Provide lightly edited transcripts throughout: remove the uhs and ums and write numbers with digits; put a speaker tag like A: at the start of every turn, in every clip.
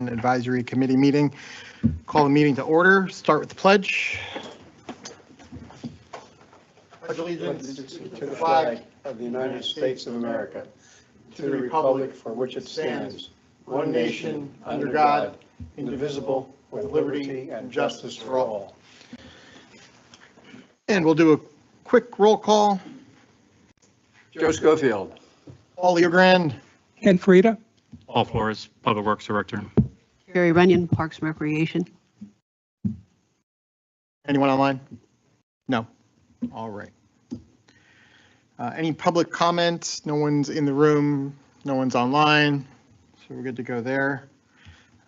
A: Advisory Committee meeting. Call the meeting to order. Start with the pledge. Pledge allegiance
B: to the flag of the United States of America, to the republic for which it stands, one nation, under God, indivisible, with liberty and justice for all.
A: And we'll do a quick roll call.
B: Joe Schofield.
A: Paul Leogrand.
C: Ken Frieda.
D: Paul Flores, Public Works Director.
E: Carrie Runyon, Parks and Recreation.
A: Anyone online? No. All right. Any public comments? No one's in the room. No one's online. So we're good to go there.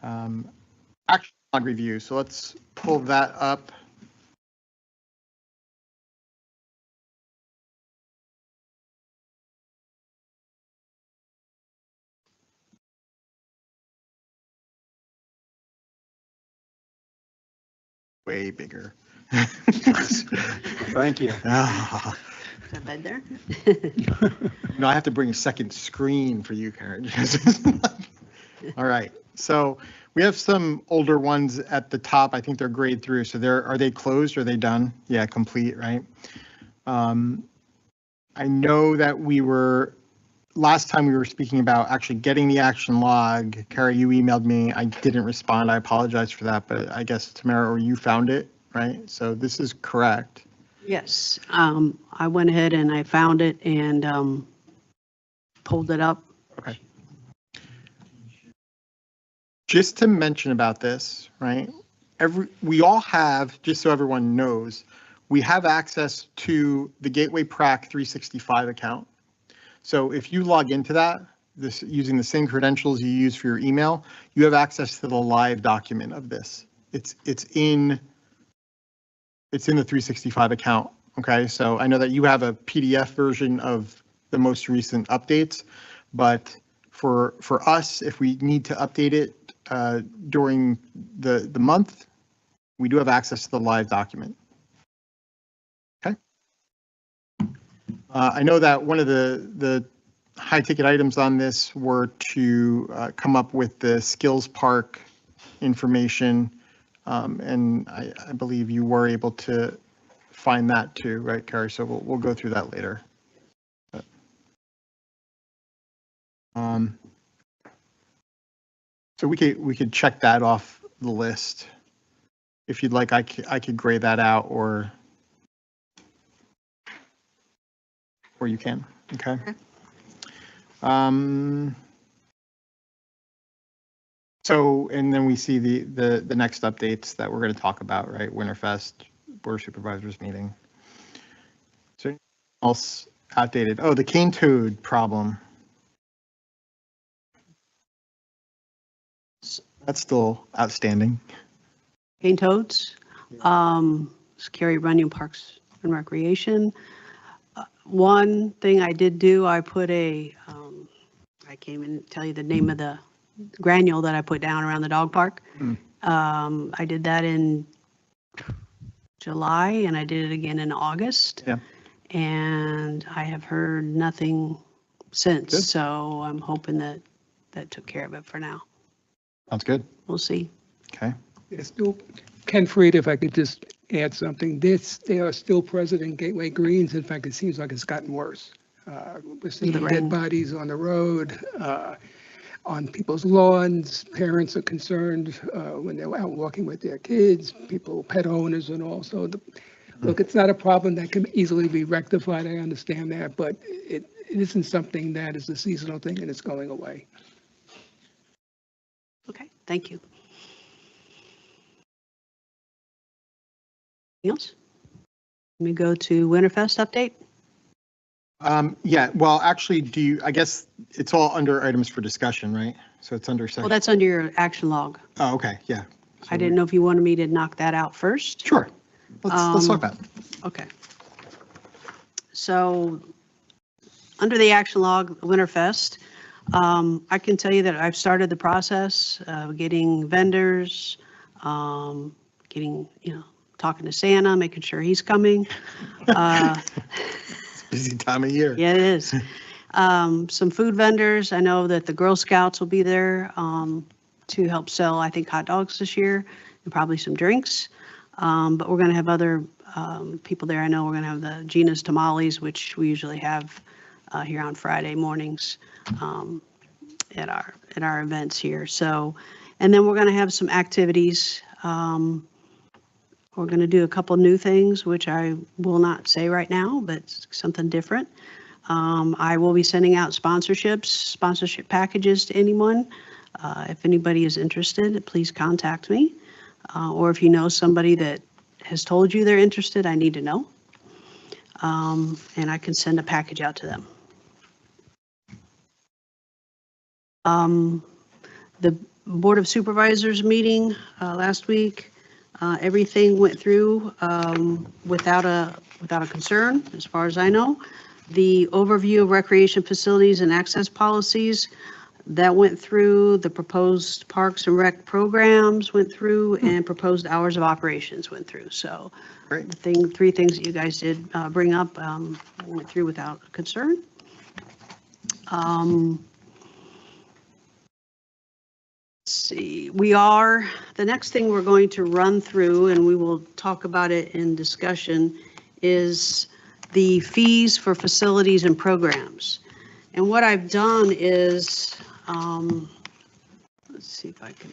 A: Action log review. So let's pull that up. Way bigger.
B: Thank you.
E: Is that bed there?
A: No, I have to bring a second screen for you, Karen. All right. So we have some older ones at the top. I think they're grade through. So are they closed or are they done? Yeah, complete, right? I know that last time we were speaking about actually getting the action log. Carrie, you emailed me. I didn't respond. I apologize for that, but I guess Tamara, or you found it, right? So this is correct.
E: Yes, I went ahead and I found it and pulled it up.
A: Okay. Just to mention about this, right? We all have, just so everyone knows, we have access to the Gateway Prac 365 account. So if you log into that, using the same credentials you use for your email, you have access to the live document of this. It's in the 365 account. Okay, so I know that you have a PDF version of the most recent updates, but for us, if we need to update it during the month, we do have access to the live document. Okay. I know that one of the high ticket items on this were to come up with the skills park information. And I believe you were able to find that too, right, Carrie? So we'll go through that later. But, so we could check that off the list. If you'd like, I could gray that out, or you can. Okay. So, and then we see the next updates that we're going to talk about, right? Winterfest, Board of Supervisors meeting. So, anything else outdated? Oh, the cane toad problem. That's still outstanding.
E: Cane toads. Carrie Runyon, Parks and Recreation. One thing I did do, I put I can't even tell you the name of the granule that I put down around the dog park. I did that in July and I did it again in August.
A: Yeah. And
E: I have heard nothing since.
A: Good.
E: So I'm hoping that took care of it for now.
A: Sounds good.
E: We'll see.
A: Okay.
C: Still, Ken Frieda, if I could just add something, they are still present in Gateway Greens. In fact, it seems like it's gotten worse. We're seeing dead bodies on the road, on people's lawns. Parents are concerned when they're out walking with their kids, pet owners and all. So look, it's not a problem that can easily be rectified. I understand that, but it isn't something that is a seasonal thing and it's going away.
E: Okay, thank you. Anything else? Let me go to Winterfest update.
A: Yeah, well, actually, I guess it's all under items for discussion, right? So it's under section.
E: Well, that's under your action log.
A: Oh, okay, yeah. So
E: I didn't know if you wanted me to knock that out first.
A: Sure. Let's talk about it.
E: Okay. So under the action log, Winterfest, I can tell you that I've started the process of getting vendors, talking to Santa, making sure he's coming.
A: Busy time of year.
E: Yeah, it is. Some food vendors. I know that the Girl Scouts will be there. to help sell, I think, hot dogs this year and probably some drinks. But we're going to have other people there. I know we're going to have the Gina's Tamales, which we usually have here on Friday mornings at our events here. So, and then we're going to have some activities. We're going to do a couple new things, which I will not say right now, but something different. I will be sending out sponsorship packages to anyone. If anybody is interested, please contact me. Or if you know somebody that has told you they're interested, I need to know. And I can send a package out to them. The Board of Supervisors meeting last week, everything went through without a concern, as far as I know. The overview of recreation facilities and access policies, that went through. The proposed Parks and Rec programs went through, and proposed hours of operations went through. So
A: Great.
E: the three things that you guys did bring up went through without concern. Let's see, the next thing we're going to run through, and we will talk about it in discussion, is the fees for facilities and programs. And what I've done is, let's see if I can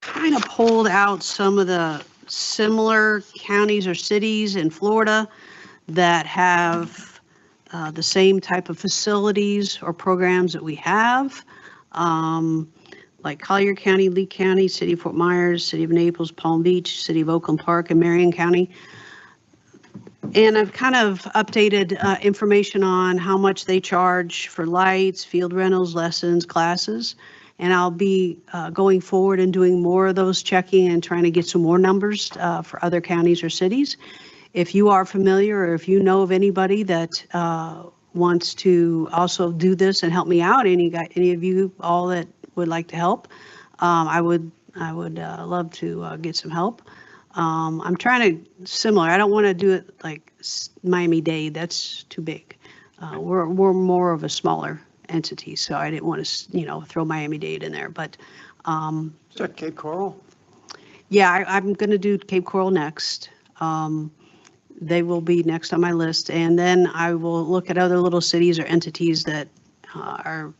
E: kind of pulled out some of the similar counties or cities in Florida that have the same type of facilities or programs that we have, like Collier County, Lee County, City of Fort Myers, City of Naples, Palm Beach, City of Oakland Park, and Marion County. And I've kind of updated information on how much they charge for lights, field rentals, lessons, classes. And I'll be going forward and doing more of those checking and trying to get some more numbers for other counties or cities. If you are familiar, or if you know of anybody that wants to also do this and help me out, any of you all that would like to help, I would love to get some help. I'm trying to similar. I don't want to do it like Miami-Dade. That's too big. We're more of a smaller entity, so I didn't want to throw Miami-Dade in there. But
B: Is that Cape Coral?
E: yeah, I'm going to do Cape Coral next. They will be next on my list, and then I will look at other little cities or entities that are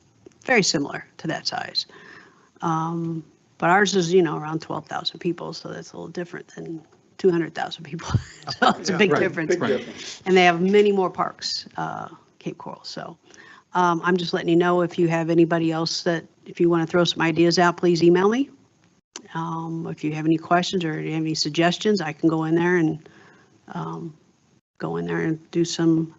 E: very similar to that size. But ours is, around 12,000 people, so that's a little different than 200,000 people. So it's a big difference.
B: Big difference.
E: And they have many more parks, Cape Coral. So I'm just letting you know, if you have anybody else that, if you want to throw some ideas out, please email me. If you have any questions or you have any suggestions, I can go in there and do some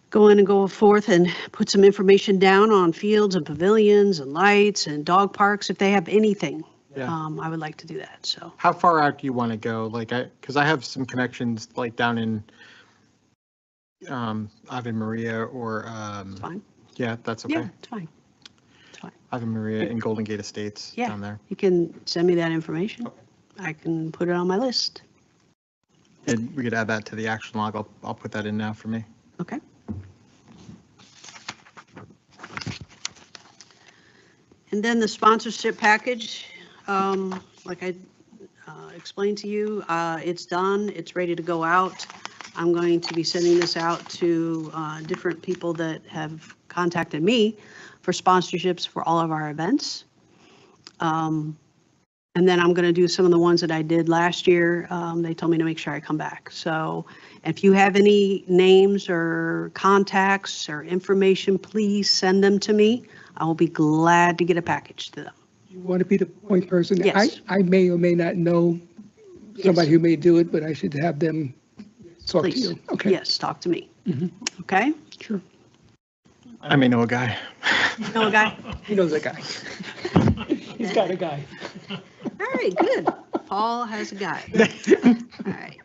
E: go forth and put some information down on fields and pavilions and lights and dog parks. If they have anything,
A: Yeah.
E: I would like to do that. So
A: How far out do you want to go? Like, because I have some connections like down in Ave Maria or,
E: it's fine.
A: yeah, that's okay.
E: Yeah, it's fine. It's fine.
A: Ave Maria in Golden Gate Estates
E: Yeah.
A: down there.
E: You can send me that information. I can put it on my list.
A: And we could add that to the action log. I'll put that in now for me.
E: Okay. And then the sponsorship package, like I explained to you, it's done. It's ready to go out. I'm going to be sending this out to different people that have contacted me for sponsorships for all of our events. And then I'm going to do some of the ones that I did last year. They told me to make sure I come back. So if you have any names or contacts or information, please send them to me. I will be glad to get a package to them.
C: You want to be the point person?
E: Yes.
C: I may or may not know somebody who may do it, but I should have them talk to
E: Please.
C: you. Okay.
E: Yes, talk to me.
C: Mhm.
E: Okay?
C: Sure.
A: I may know a guy.
E: You know a guy?
C: He knows a guy. He's got a guy.
E: All right, good. Paul has a guy. All right.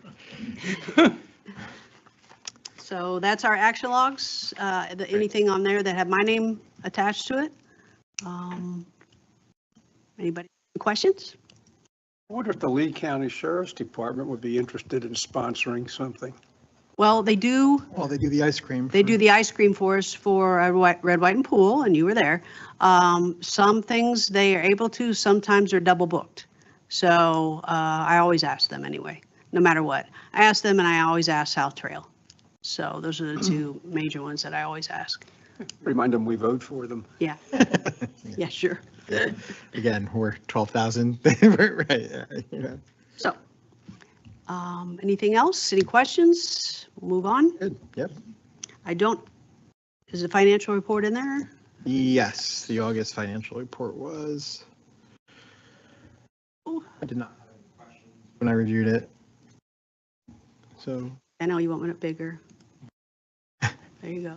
E: So that's our action logs. Anything on there that have my name attached to it? Anybody questions?
B: I wonder if the Lee County Sheriff's Department would be interested in sponsoring something.
E: Well, they do.
A: Well, they do the ice cream.
E: They do the ice cream for us for Red, White, and Pool, and you were there. Some things they are able to, sometimes they're double booked. So I always ask them anyway, no matter what. I ask them and I always ask South Trail. So those are the two major ones that I always ask.
B: Remind them we vote for them.
E: Yeah. Yeah, sure.
A: Again, we're 12,000. Right. Yeah, you know.
E: So, anything else? Any questions? We'll move on.
A: Good. Yep.
E: Is the financial report in there?
A: Yes, the August financial report was. I did not have any questions when I reviewed it. So.
E: I know you want it bigger. There you go.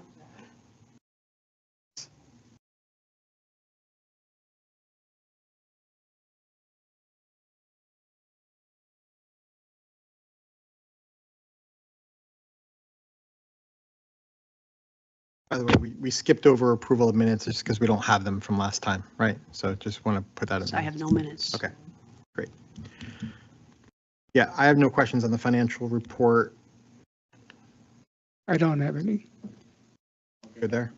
A: By the way, we skipped over approval of minutes just because we don't have them from last time, right? So just want to put that in.
E: So I have no minutes.
A: Okay, great. Yeah, I have no questions on the financial report.
C: I don't have any.
A: Good there.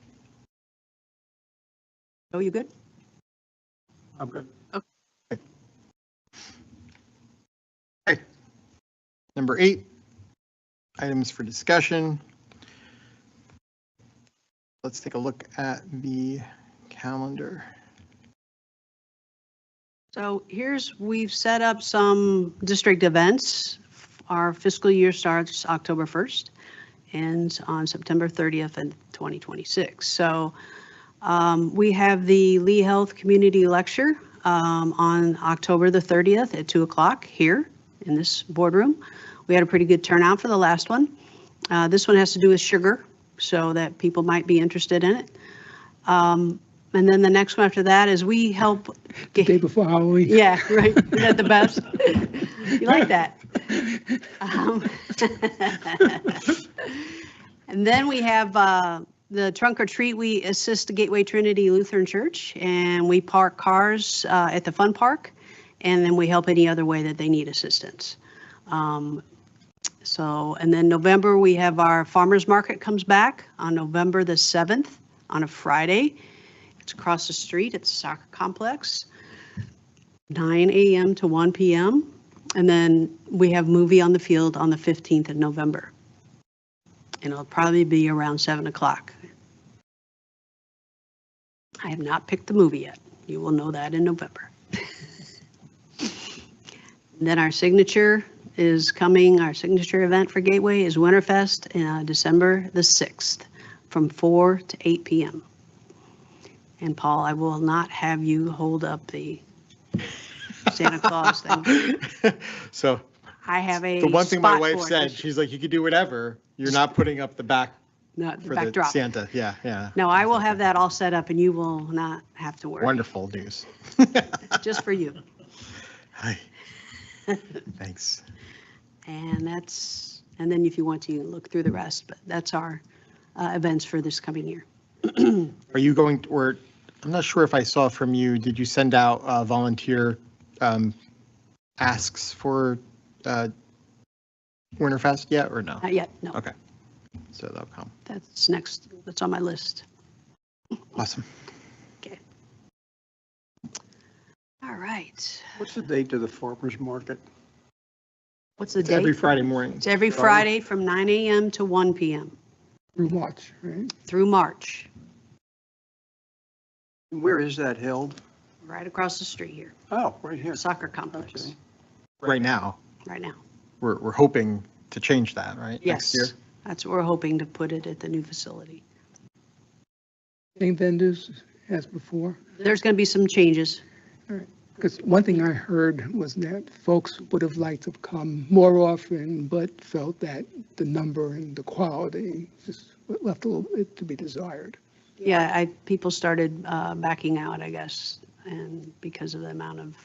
E: Oh, you good?
B: I'm good.
A: Okay. Number 8, items for discussion. Let's take a look at the calendar.
E: So we've set up some district events. Our fiscal year starts October 1st, ends on September 30th in 2026. So we have the Lee Health Community Lecture on October the 30th at 2 o'clock here in this boardroom. We had a pretty good turnout for the last one. This one has to do with sugar, so that people might be interested in it. And then the next one after that is we help.
C: The day before Halloween.
E: Yeah, right. Isn't that the best? You like that? And then we have the trunk or treat. We assist the Gateway Trinity Lutheran Church, and we park cars at the fun park, and then we help any other way that they need assistance. And then November, we have our farmers market comes back on November the 7th on a Friday. It's across the street at the soccer complex, 9 a.m. to 1 p.m. And then we have movie on the field on the 15th of November. And it'll probably be around 7 o'clock. I have not picked the movie yet. You will know that in November. Then our signature is coming. Our signature event for Gateway is Winterfest, December the 6th from 4 to 8 p.m. And Paul, I will not have you hold up the Santa Claus thing.
A: So
E: I have a
A: the one thing my
E: spot
A: wife
E: for it.
A: said, she's like, you could do whatever. You're not putting up the back
E: Not the
A: for the
E: backdrop.
A: Santa. Yeah, yeah.
E: No, I will have that all set up and you will not have to worry.
A: Wonderful news.
E: Just for you.
A: Hi. Thanks.
E: And then if you want to, you can look through the rest, but that's our events for this coming year.
A: Are you going to, or I'm not sure if I saw from you, did you send out volunteer asks for Winterfest yet or no?
E: Not yet, no.
A: Okay. So that'll come.
E: That's next, that's on my list.
A: Awesome.
E: Okay. All right.
B: What's the date of the farmer's market?
E: What's the
A: It's
E: date?
A: every Friday morning.
E: It's every Friday from 9 a.m. to 1 p.m.
C: Through March, right?
E: through March,
B: Where is that held?
E: right across the street here,
B: Oh, right here.
E: soccer complex,
B: Okay.
A: Right now,
E: right now.
A: we're hoping to change that, right?
E: Yes,
A: Next year?
E: that's what we're hoping to put it at the new facility.
C: Same vendors as before?
E: There's going to be some changes.
C: Because one thing I heard was that folks would have liked to come more often, but felt that the number and the quality just left a little bit to be desired.
E: Yeah, people started backing out, I guess, and because of the amount of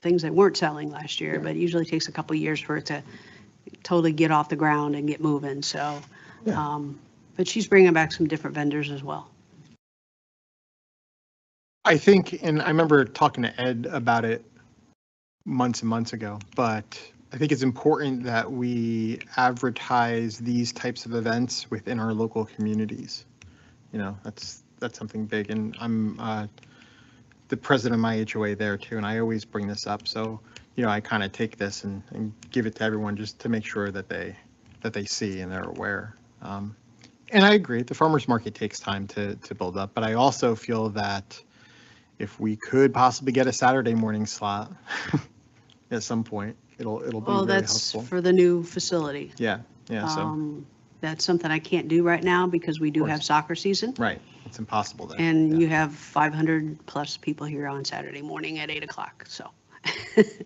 E: things that weren't selling last year, but it usually takes a couple of years for it to totally get off the ground and get moving, so.
A: Yeah.
E: But she's bringing back some different vendors as well.
A: I think, and I remember talking to Ed about it months and months ago, but I think it's important that we advertise these types of events within our local communities. You know, that's something big, and I'm the president of my HOA there too, and I always bring this up. So, you know, I kind of take this and give it to everyone just to make sure that they see and they're aware. And I agree, the farmers market takes time to build up, but I also feel that if we could possibly get a Saturday morning slot at some point, it'll be
E: Well,
A: very
E: that's
A: helpful.
E: for the new facility.
A: Yeah, so,
E: That's something I can't do right now because we do
A: course.
E: have soccer season.
A: right, it's impossible there.
E: And
A: Yeah.
E: you have 500 plus people here on Saturday morning at 8 o'clock, so it'd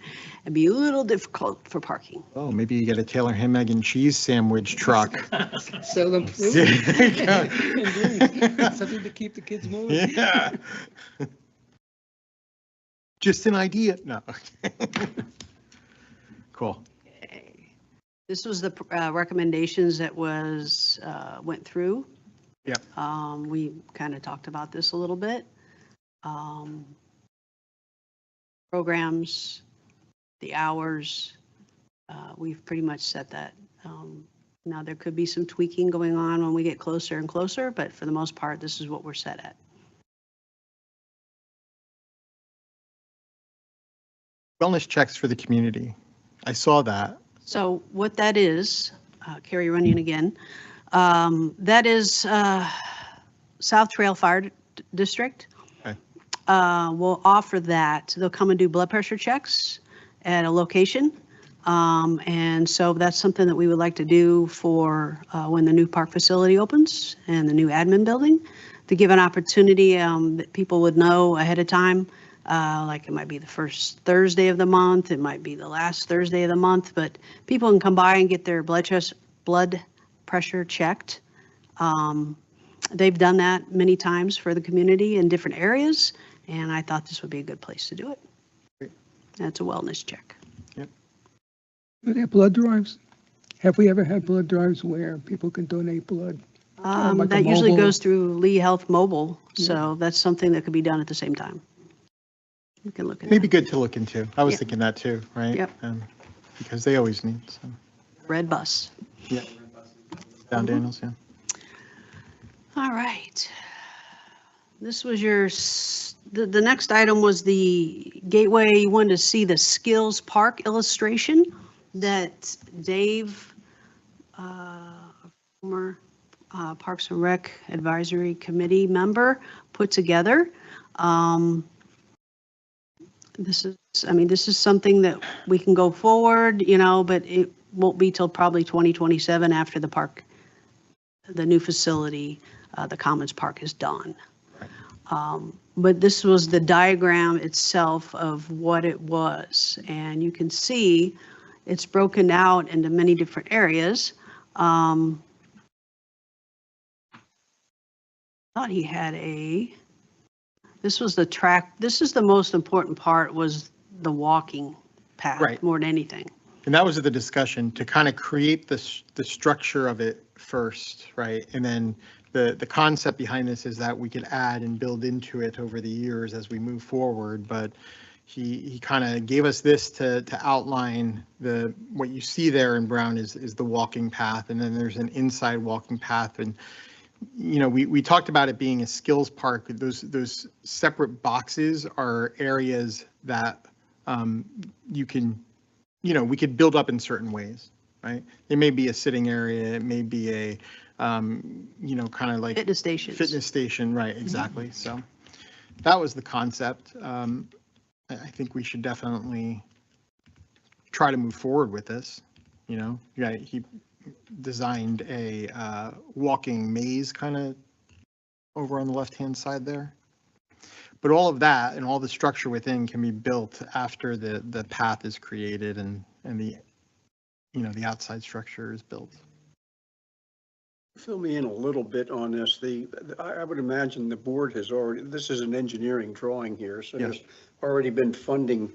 E: be a little difficult for parking.
A: Oh, maybe you get a Taylor ham, egg, and cheese sandwich truck.
C: Sell them fruit.
A: There you go.
C: And drinks. Something to keep the kids moving.
A: Yeah. Just an idea. No. Cool.
E: Okay. This was the recommendations that went through.
A: Yep.
E: We kind of talked about this a little bit. Programs, the hours, we've pretty much set that. Now, there could be some tweaking going on when we get closer and closer, but for the most part, this is what we're set at.
A: Wellness checks for the community. I saw that.
E: So what that is, Carrie Runyon again, that is South Trail Fire District.
A: Okay.
E: Will offer that. They'll come and do blood pressure checks at a location. And so that's something that we would like to do for when the new park facility opens and the new admin building, to give an opportunity that people would know ahead of time. Like it might be the first Thursday of the month, it might be the last Thursday of the month, but people can come by and get their blood pressure checked. They've done that many times for the community in different areas, and I thought this would be a good place to do it.
A: Great.
E: That's a wellness check.
C: Do they have blood drives? Have we ever had blood drives where people can donate blood? Like a
E: That usually
C: mobile-
E: goes through Lee Health Mobile, so that's something that could be done at the same time. You can look at
A: Maybe
E: that.
A: good to look into. I was
E: Yep.
A: thinking that too, right?
E: Yep.
A: Because they always need some.
E: Red bus.
A: Yeah. Down Daniels, yeah.
E: All right. This was the next item was the Gateway. You wanted to see the Skills Park illustration that Dave, former Parks and Rec Advisory Committee member, put together. This is something that we can go forward, but it won't be till probably 2027 after the new facility, the Commons Park, is done. But this was the diagram itself of what it was. And you can see it's broken out into many different areas. Thought he had this was the track. This is the most important part, was the walking path,
A: Right.
E: more than anything.
A: And that was the discussion, to kind of create the structure of it first, right? And then the concept behind this is that we could add and build into it over the years as we move forward. But he kind of gave us this to outline what you see there in brown is the walking path. And then there's an inside walking path. And, we talked about it being a skills park. Those separate boxes are areas that you can, we could build up in certain ways, right? It may be a sitting area. It may be a, kind of like
E: Fitness stations.
A: Fitness station, right, exactly. Mm-hmm. So that was the concept. I think we should definitely try to move forward with this. Yeah, he designed a walking maze kind of over on the left-hand side there. But all of that and all the structure within can be built after the path is created and the outside structure is built.
B: Fill me in a little bit on this. I would imagine the board has already, this is an engineering drawing here, so
A: Yes.
B: there's already been funding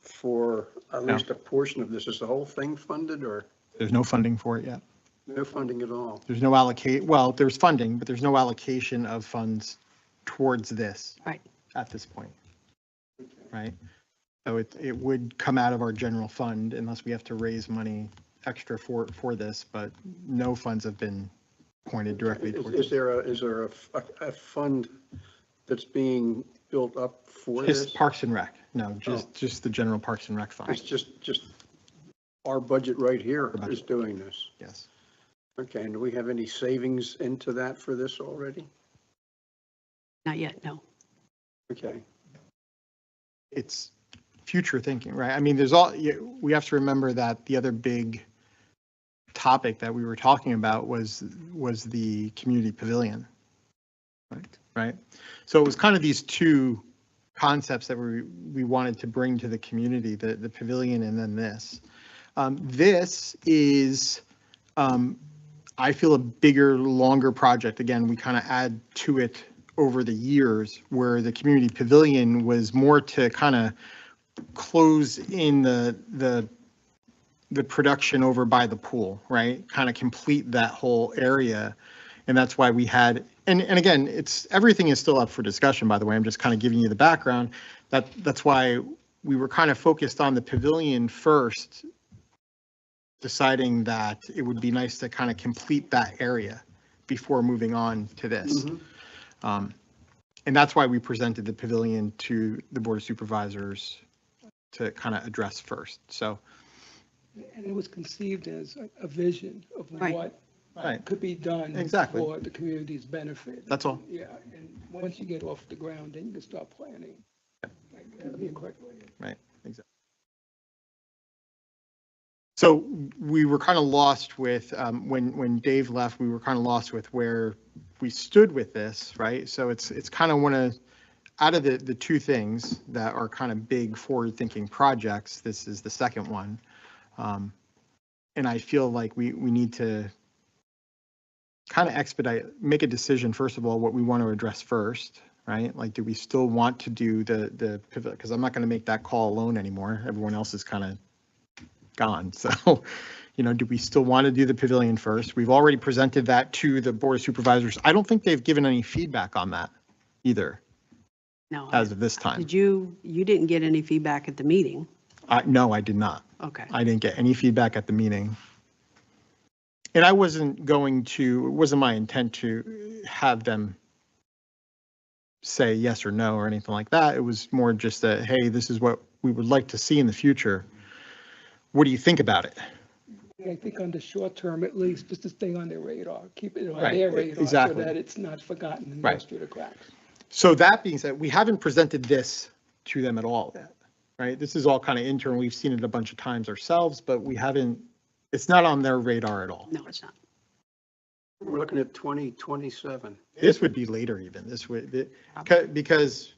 B: for at least a portion of this. Is the whole thing funded, or
A: There's no funding for it yet.
B: no funding at all?
A: There's no there's funding, but there's no allocation of funds towards this.
E: Right.
A: At this point. Right. So it would come out of our general fund unless we have to raise money extra for this, but no funds have been pointed directly towards
B: Is
A: it.
B: there a fund that's being built up for
A: Just
B: this?
A: Parks and Rec. No, just the general Parks and Rec fund.
B: It's just our budget right here
A: budget.
B: is doing this.
A: Yes.
B: Okay, and do we have any savings into that for this already?
E: Not yet, no.
B: Okay.
A: It's future thinking, right? I mean, we have to remember that the other big topic that we were talking about was the community pavilion. Right. So it was kind of these two concepts that we wanted to bring to the community, the pavilion and then this. This is, I feel, a bigger, longer project. Again, we kind of add to it over the years, where the community pavilion was more to kind of close in the production over by the pool, right? Kind of complete that whole area. And that's why we had, and again, everything is still up for discussion, by the way. I'm just kind of giving you the background. That's why we were kind of focused on the pavilion first, deciding that it would be nice to kind of complete that area before moving on to this.
B: Mm-hmm.
A: And that's why we presented the pavilion to the Board of Supervisors to kind of address first. So.
C: And it was conceived as a vision of
E: Right.
C: what
A: Right.
C: could be done
A: Exactly.
C: for the community's benefit.
A: That's all.
C: Yeah, and once you get off the ground, then you can start planning. Like, that'd be a correct way.
A: Right, exactly. So we were kind of lost with, when Dave left, we were kind of lost with where we stood with this, right? So it's kind of out of the two things that are kind of big forward-thinking projects, this is the second one. And I feel like we need to kind of make a decision, first of all, what we want to address first, right? Like, do we still want to do the pivot? Because I'm not going to make that call alone anymore. Everyone else is kind of gone. So, do we still want to do the pavilion first? We've already presented that to the Board of Supervisors. I don't think they've given any feedback on that either.
E: No.
A: As of this time.
E: Did you didn't get any feedback at the meeting?
A: No, I did not.
E: Okay.
A: I didn't get any feedback at the meeting. And it wasn't my intent to have them say yes or no or anything like that. It was more just that, hey, this is what we would like to see in the future. What do you think about it?
C: I think on the short term, at least, just to stay on their radar, keep it on
A: Right,
C: their radar
A: exactly.
C: so that it's not forgotten and
A: Right.
C: goes through the cracks.
A: So that being said, we haven't presented this to them at all yet, right? This is all kind of internal. We've seen it a bunch of times ourselves, but it's not on their radar at all.
E: No, it's not.
B: We're looking at 2027.
A: This would be later even. Because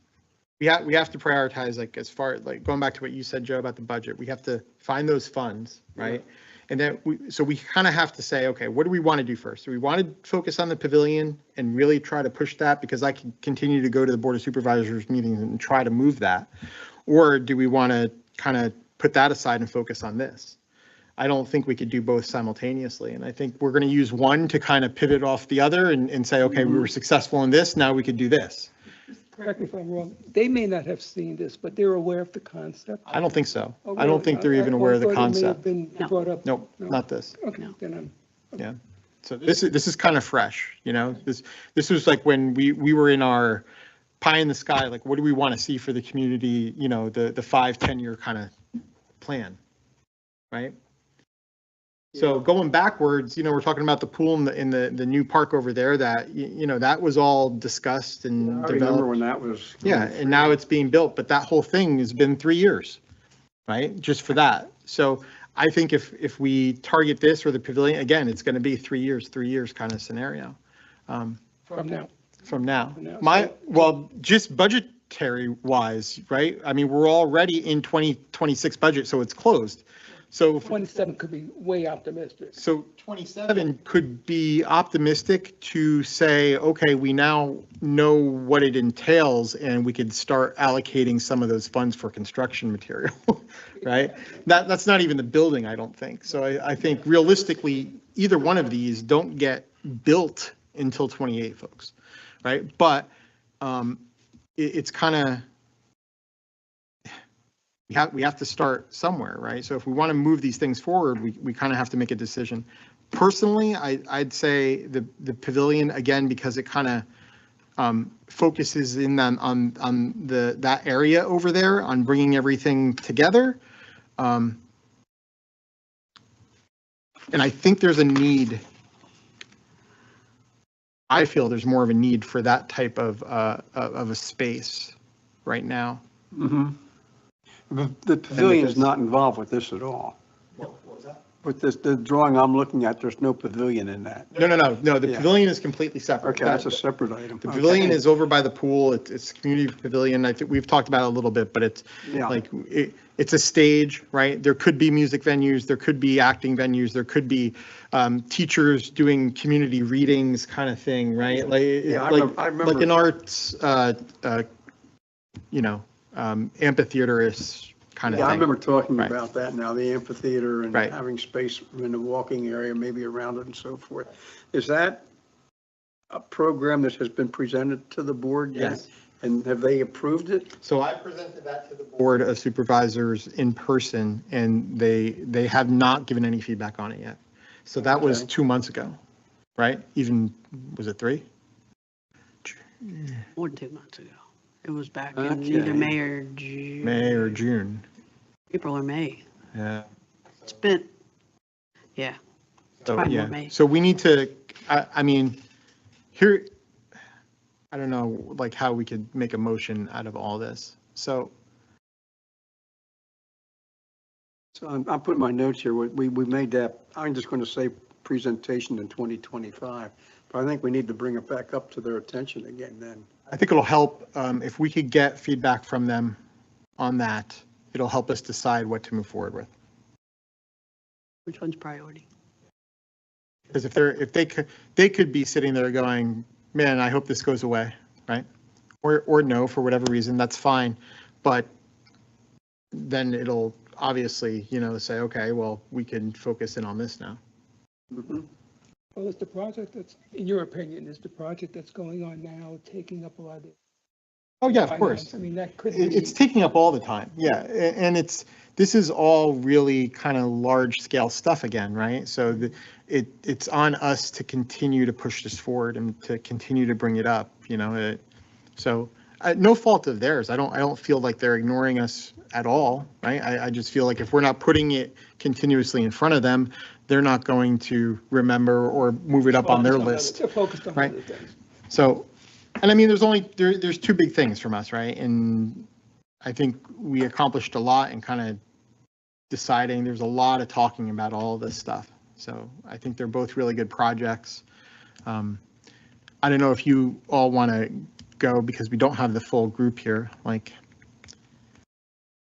A: we have to prioritize, like, as far like going back to what you said, Joe, about the budget, we have to find those funds, right? And then we kind of have to say, okay, what do we want to do first? Do we want to focus on the pavilion and really try to push that, because I can continue to go to the Board of Supervisors meetings and try to move that? Or do we want to kind of put that aside and focus on this? I don't think we could do both simultaneously. And I think we're going to use one to kind of pivot off the other and say, okay, we were successful in this, now we could do this.
C: Correct me if I'm wrong. They may not have seen this, but they're aware of the concept.
A: I don't think so.
C: Oh,
A: I don't think they're even aware of the
C: I thought it may have
A: concept.
C: been
E: No.
C: brought up.
A: Nope,
C: No.
A: not this.
C: Okay,
E: No.
C: then
A: Yeah. So this is kind of fresh, this was like when we were in our pie in the sky, like, what do we want to see for the community, the 5-10 year kind of plan, right? So going backwards, we're talking about the pool in the new park over there that, that was all discussed and
B: I remember
A: developed.
B: when that was.
A: Yeah, and now it's being built, but that whole thing has been 3 years, right? Just for that. So I think if we target this or the pavilion, again, it's going to be 3 years kind of scenario.
C: from now.
A: From now.
C: now.
A: Just budgetary wise, right? I mean, we're already in 2026 budget, so it's closed. So
C: 27 could be way optimistic.
A: So 27 could be optimistic to say, okay, we now know what it entails and we could start allocating some of those funds for construction material, right? That's not even the building, I don't think. So I think realistically, either one of these don't get built until 28, folks, right? But it's kind of, we have to start somewhere, right? So if we want to move these things forward, we kind of have to make a decision. Personally, I'd say the pavilion, again, because it kind of focuses in on that area over there, on bringing everything together. And I think there's a need. I feel there's more of a need for that type of a space right now.
B: Mm-hmm. But the pavilion is not involved with this at all.
A: What was that?
B: With this, the drawing I'm looking at, there's no pavilion in that.
A: No. The
B: Yeah.
A: pavilion is completely separate.
B: Okay, that's a separate item.
A: The
B: Okay.
A: pavilion is over by the pool. It's a community pavilion. I think we've talked about it a little bit, but it's
B: Yeah.
A: like, it's a stage, right? There could be music venues, there could be acting venues, there could be teachers doing community readings kind of thing, right? Like,
B: Yeah, I remember.
A: like an arts, amphitheater-ish kind of
B: Yeah, I
A: thing.
B: remember talking
A: Right.
B: about that now, the amphitheater and
A: Right.
B: having space in the walking area, maybe around it and so forth. Is that a program that has been presented to the board yet?
A: Yes.
B: And have they approved it?
A: So I presented that to the Board of Supervisors in person, and they have not given any feedback on it yet. So that was
B: Okay.
A: 2 months ago, right? Even, was it 3?
E: More than 2 months ago. It was back in
B: Okay.
E: either May or June.
A: May or June.
E: April or May.
A: Yeah.
E: It's been, yeah.
A: So,
E: Probably more
A: yeah.
E: May.
A: So we need to, I mean, here, I don't know, like how we could make a motion out of all this. So,
B: So I'm putting my notes here. We made that, I'm just going to say presentation in 2025, but I think we need to bring it back up to their attention again then.
A: I think it'll help, if we could get feedback from them on that, it'll help us decide what to move forward with.
E: Which one's priority?
A: Because if they could be sitting there going, man, I hope this goes away, right? Or no, for whatever reason, that's fine. But then it'll obviously, say, okay, well, we can focus in on this now.
B: Mhm.
C: Well, is the project that's, in your opinion, is the project that's going on now taking up a lot of the
A: Oh, yeah, of
C: finance?
A: course.
C: I mean, that could
A: It's
C: be,
A: taking up all the time, yeah. And this is all really kind of large scale stuff again, right? So it's on us to continue to push this forward and to continue to bring it up, So no fault of theirs. I don't feel like they're ignoring us at all, right? I just feel like if we're not putting it continuously in front of them, they're not going to remember or move it up on their list.
C: they're focused on
A: right?
C: other things.
A: So, and I mean, there's two big things from us, right? And I think we accomplished a lot in kind of deciding. There's a lot of talking about all of this stuff. So I think they're both really good projects. I don't know if you all want to go, because we don't have the full group here, like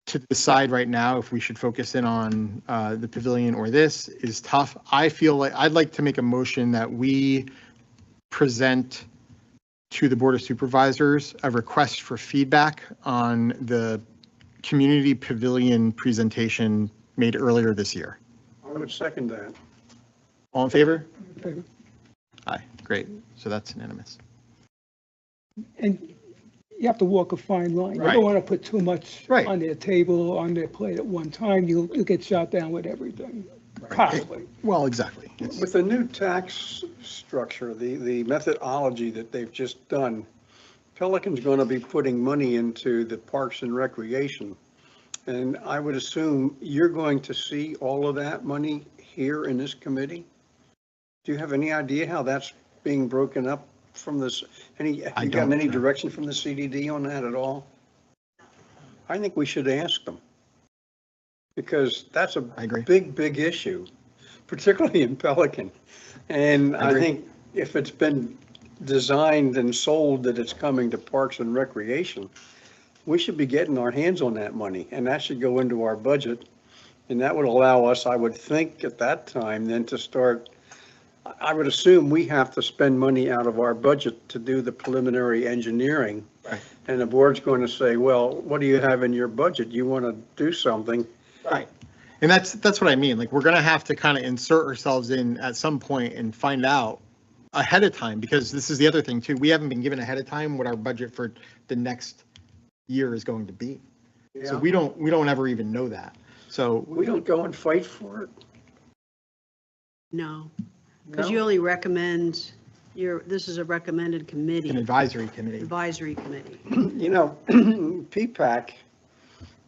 A: to decide right now if we should focus in on the pavilion or this is tough. I feel like I'd like to make a motion that we present to the Board of Supervisors a request for feedback on the community pavilion presentation made earlier this year.
B: I would second that.
A: All in favor?
C: Okay.
A: Aye, great. So that's unanimous.
C: And you have to walk a fine line. You
A: Right.
C: don't want to put too much
A: Right.
C: on their table, or on their plate at one time. You'll get shot down with everything, possibly.
A: Well, exactly. It's-
B: With the new tax structure, the methodology that they've just done, Pelican's going to be putting money into the Parks and Recreation. And I would assume you're going to see all of that money here in this committee? Do you have any idea how that's being broken up from this? Have you gotten
A: don't
B: any
A: know.
B: direction from the CDD on that at all? I think we should ask them. Because that's a
A: I agree.
B: big issue, particularly in Pelican. And
A: I
B: I
A: agree.
B: think if it's been designed and sold that it's coming to Parks and Recreation, we should be getting our hands on that money, and that should go into our budget. And that would allow us, I would think at that time, then to start, I would assume we have to spend money out of our budget to do the preliminary engineering.
A: Right.
B: And the board's going to say, well, what do you have in your budget? You want to do something?
A: Right. And that's what I mean. Like, we're going to have to kind of insert ourselves in at some point and find out ahead of time, because this is the other thing too. We haven't been given ahead of time what our budget for the next year is going to be. So
B: Yeah.
A: we don't ever even know that. So
B: We don't go and fight for it.
E: No, because
B: No?
E: you only recommend, this is a recommended
A: an
E: committee,
A: advisory committee.
E: advisory committee.
B: You know, PPAC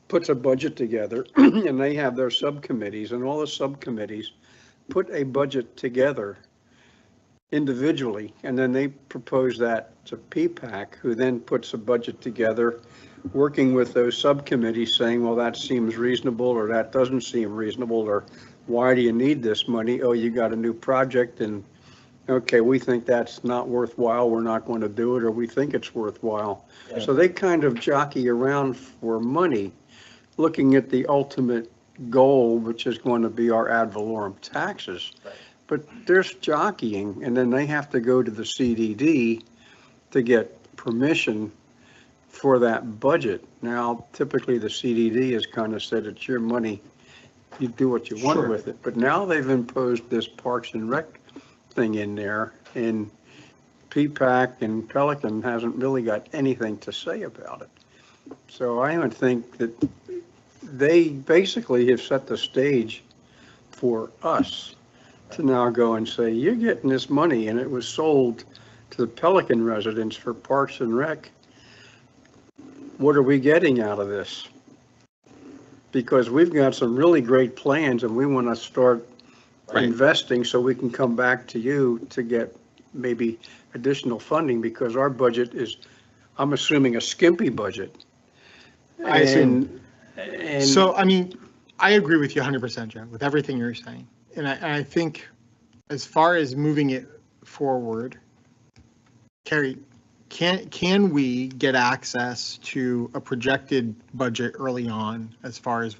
B: puts a budget together and they have their subcommittees, and all the subcommittees put a budget together individually, and then they propose that to PPAC, who then puts a budget together, working with those subcommittees, saying, well, that seems reasonable, or that doesn't seem reasonable, or why do you need this money? Oh, you got a new project, and okay, we think that's not worthwhile, we're not going to do it, or we think it's worthwhile. So they kind of jockey around for money, looking at the ultimate goal, which is going to be our ad valorem taxes. But there's jockeying, and then they have to go to the CDD to get permission for that budget. Now, typically, the CDD has kind of said, it's your money, you do what you want
A: Sure.
B: with it. But now they've imposed this Parks and Rec thing in there, and PPAC and Pelican hasn't really got anything to say about it. So I would think that they basically have set the stage for us to now go and say, you're getting this money, and it was sold to the Pelican residents for Parks and Rec. What are we getting out of this? Because we've got some really great plans, and we want to start
A: Right.
B: investing so we can come back to you to get maybe additional funding, because our budget is, I'm assuming, a skimpy budget.
A: I assume.
B: And
A: So, I mean, I agree with you 100%, Joe, with everything you're saying. And I think as far as moving it forward, Carrie, can we get access to a projected budget early on as far as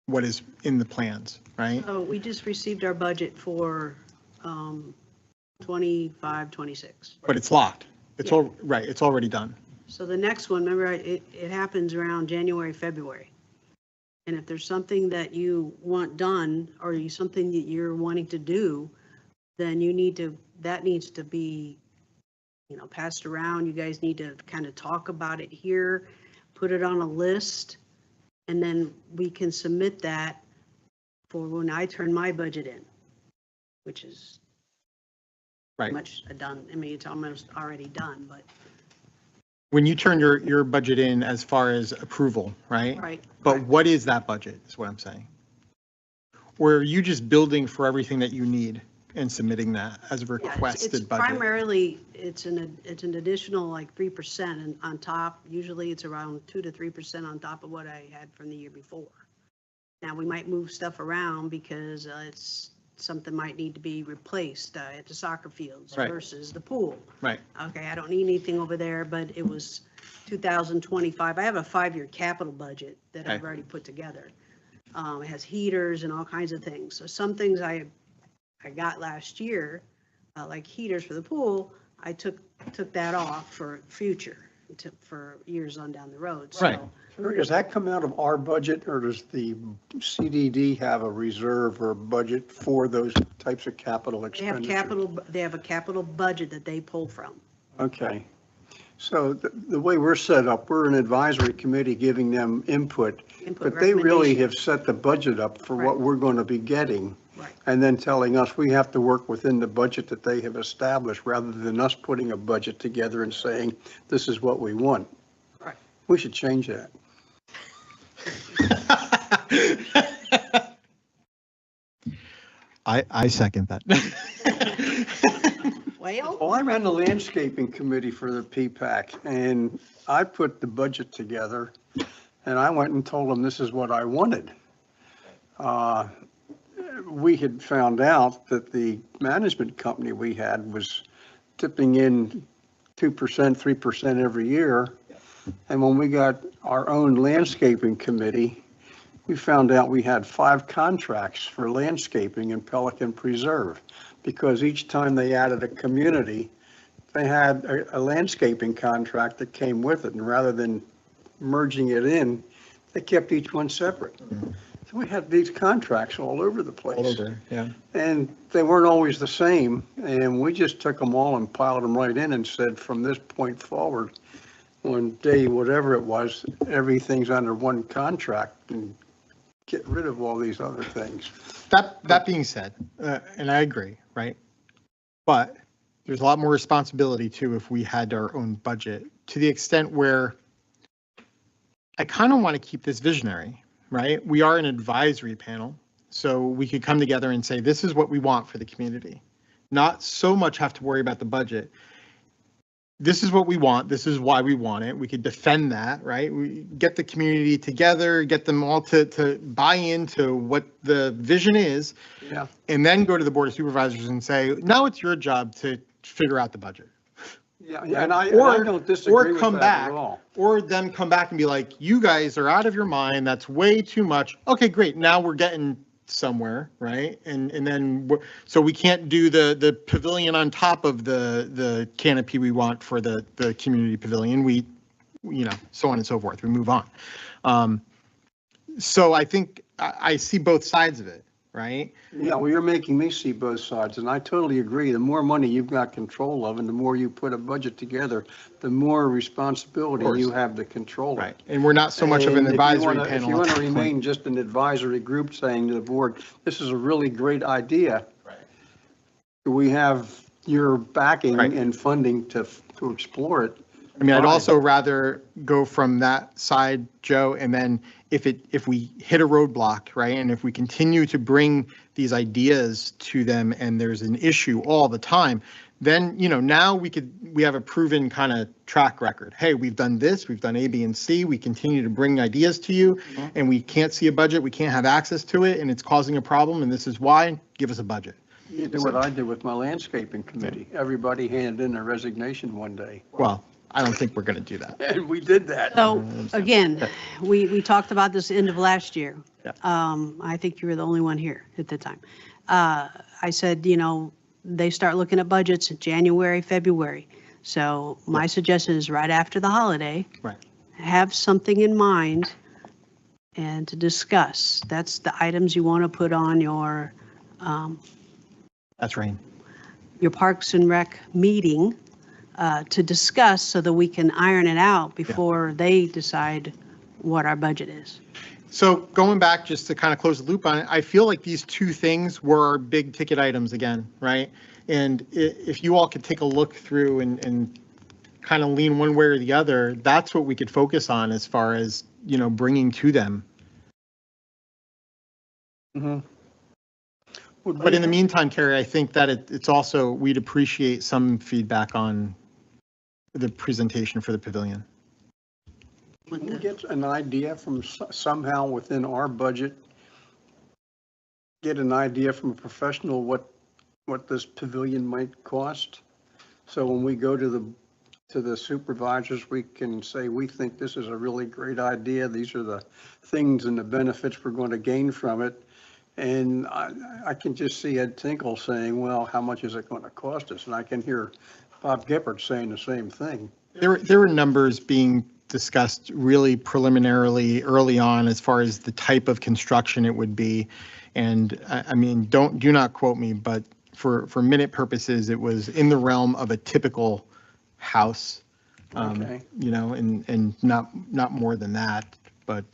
A: what is in the plans, right?
E: So we just received our budget for 25, 26.
A: But it's locked. It's
E: Yeah.
A: all, right, it's already done.
E: So the next one, remember, it happens around January, February. And if there's something that you want done, or something that you're wanting to do, then that needs to be, passed around. You guys need to kind of talk about it here, put it on a list, and then we can submit that for when I turn my budget in, which is
A: Right.
E: much done. I mean, it's almost already done, but,
A: When you turn your budget in as far as approval, right?
E: right.
A: But what is that budget, is what I'm saying? Or are you just building for everything that you need and submitting that as a
E: Yeah, it's
A: requested budget?
E: primarily, it's an additional like 3%, and on top, usually it's around 2 to 3% on top of what I had from the year before. Now, we might move stuff around because something might need to be replaced at the soccer fields
A: Right.
E: versus the pool.
A: Right.
E: Okay, I don't need anything over there, but it was 2025. I have a 5-year capital budget that I've
A: Okay.
E: already put together. It has heaters and all kinds of things. So some things I got last year, like heaters for the pool, I took that off for future, for years on down the road. So
A: Right.
B: Does that come out of our budget, or does the CDD have a reserve or budget for those types of capital
E: They have
B: expenditures?
E: they have a capital budget that they pull from.
B: Okay. So the way we're set up, we're an advisory committee giving them input,
E: Input
B: but they really
E: recommendation.
B: have set the budget up for what
E: Right.
B: we're going to be getting.
E: Right.
B: And then telling us we have to work within the budget that they have established, rather than us putting a budget together and saying, this is what we want.
E: Right.
B: We should change that.
A: I second that.
E: Well,
B: Well, I ran the landscaping committee for the PPAC, and I put the budget together, and I went and told them this is what I wanted. We had found out that the management company we had was tipping in 2%, 3% every year. And when we got our own landscaping committee, we found out we had 5 contracts for landscaping in Pelican Preserve, because each time they added a community, they had a landscaping contract that came with it, and rather than merging it in, they kept each one separate. So we had these contracts all over the place.
A: All over, yeah.
B: And they weren't always the same, and we just took them all and piled them right in and said, from this point forward, on day whatever it was, everything's under one contract and get rid of all these other things.
A: That being said, and I agree, right? But there's a lot more responsibility too if we had our own budget, to the extent where I kind of want to keep this visionary, right? We are an advisory panel, so we could come together and say, this is what we want for the community. Not so much have to worry about the budget. This is what we want. This is why we want it. We could defend that, right? We get the community together, get them all to buy into what the vision is,
B: Yeah.
A: and then go to the Board of Supervisors and say, now it's your job to figure out the budget.
B: Yeah, and I
A: Or-
B: don't disagree
A: or
B: with
A: come
B: that
A: back.
B: at all.
A: Or them come back and be like, you guys are out of your mind. That's way too much. Okay, great. Now we're getting somewhere, right? And then, so we can't do the pavilion on top of the canopy we want for the community pavilion. We, so on and so forth. We move on. So I think I see both sides of it, right?
B: Yeah, well, you're making me see both sides, and I totally agree. The more money you've got control of, and the more you put a budget together, the more responsibility
A: course.
B: you have to control it.
A: Right. And we're not so much of an
B: And if you
A: advisory
B: wanna-
A: panel.
B: If you want
A: at
B: to
A: that point.
B: remain just an advisory group saying to the board, this is a really great idea.
A: Right.
B: We have your backing
A: Right.
B: and funding to explore it.
A: I mean, I'd
B: Fine.
A: also rather go from that side, Joe, and then if we hit a roadblock, right, and if we continue to bring these ideas to them and there's an issue all the time, then, now we have a proven kind of track record. Hey, we've done this, we've done A, B, and C, we continue to bring ideas to you, and we can't see a budget, we can't have access to it, and it's causing a problem, and this is why, give us a budget.
B: You do what I did with my landscaping committee. Everybody handed in a resignation one day,
A: Well, I don't think we're going to do that.
B: and we did that.
E: So again, we talked about this end of last year.
A: Yeah.
E: I think you were the only one here at the time. I said, they start looking at budgets in January, February. So my suggestion is right after the holiday.
A: Right.
E: Have something in mind and to discuss. That's the items you want to put on your
A: That's right.
E: Parks and Rec meeting to discuss so that we can iron it out before they decide what our budget is.
A: So going back just to kind of close the loop on it, I feel like these two things were our big ticket items again, right? And if you all could take a look through and kind of lean one way or the other, that's what we could focus on as far as, bringing to them.
B: Mhm.
A: But in the meantime, Carrie, I think that it's also, we'd appreciate some feedback on the presentation for the pavilion.
B: Can we get an idea from somehow within our budget, get an idea from a professional what this pavilion might cost? So when we go to the supervisors, we can say, we think this is a really great idea. These are the things and the benefits we're going to gain from it. And I can just see Ed Tinkle saying, well, how much is it going to cost us? And I can hear Bob Gippert saying the same thing.
A: There were numbers being discussed really preliminarily early on as far as the type of construction it would be. And I mean, do not quote me, but for minute purposes, it was in the realm of a typical house,
B: Okay.
A: and not more than that, but